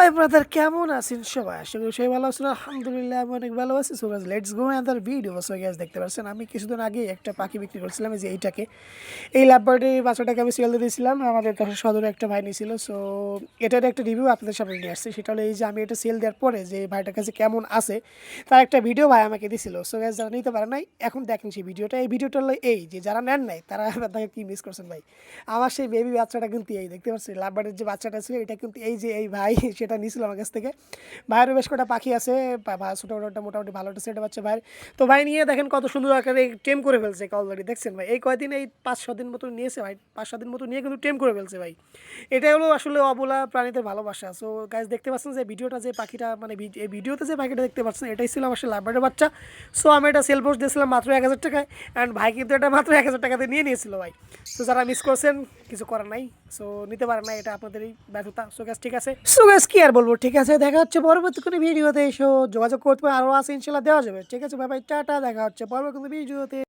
High brother, কেমন আছেন সবাই? আশা করি সবাই ভালো আছেন। আলহামদুলিল্লাহ আমি অনেক ভালো আছি। So guys let's go another video. So guys দেখতে পাচ্ছেন আমি কিছুদিন আগে একটা পাখি বিক্রি করছিলাম, এই যে এইটাকে, এই লাভবার্ডের বাচ্চাটাকে আমি সেল দিয়ে দিয়েছিলাম। আমাদের তখন সদরে একটা ভাই নিয়েছিল। সো এটার একটা রিভিউ আপনাদের সামনে নিয়ে আসছি। সেটা হলো এই যে আমি এটা সেল দেওয়ার পরে যে ভাইটার কাছে কেমন আছে তার একটা ভিডিও ভাই আমাকে দিয়েছিল। সো গাইস যারা নিতে পারে নাই এখন দেখেন সেই ভিডিওটা। এই ভিডিওটা হলো এই যে যারা নেন নাই তারা আপনাকে কি মিস করছেন ভাই। আমার সেই বেবি বাচ্চাটা কিন্তু এই দেখতে পাচ্ছি, লাভবার্ডের যে বাচ্চাটা ছিল এটা কিন্তু এই যে এই ভাই সেটা নিয়েছিল আমার কাছ থেকে। ভাইয়েরও বেশ কটা পাখি আছে, ছোটো ওটা মোটামুটি ভালো একটা সেট বাচ্চা ভাই। তো ভাই নিয়ে দেখেন কত সুন্দর আকারে টেম করে ফেলছে অলরেডি, দেখছেন ভাই। এই কয়দিন এই 5-6 দিন মতো নিয়েছে ভাই, 5-7 দিন মতো নিয়ে কিন্তু টেম করে ফেলছে ভাই। এটাই হলো আসলে অবলা প্রাণীদের ভালোবাসা। সো গাইজ দেখতে পাচ্ছেন যে ভিডিওটা, যে পাখিটা মানে এই ভিডিওতে যে পাখিটা দেখতে পাচ্ছেন এটাই ছিল আমার সেই লাভবার্ডের বাচ্চা। সো আমি এটা সেল পোস্ট দিয়েছিলাম মাত্র 1000 টাকায়, অ্যান্ড ভাই কিন্তু এটা মাত্র 1000 টাকাতে নিয়ে নিয়েছিল ভাই। সো যারা মিস করছেন কিছু করার নাই, সো নিতে পারেন না, এটা আপনাদেরই ব্যর্থতা। সো গ্যাস ঠিক আছে, সো গ্যাস কি আর বলবো, ঠিক আছে, দেখা হচ্ছে পরবর্তী কোনো ভিডিওতে। এসো যোগাযোগ করতে আরও আছে ইনশাল্লাহ দেওয়া যাবে। ঠিক আছে ভাই, টাটা, দেখা হচ্ছে পরবর্তী কোনো ভিডিওতে।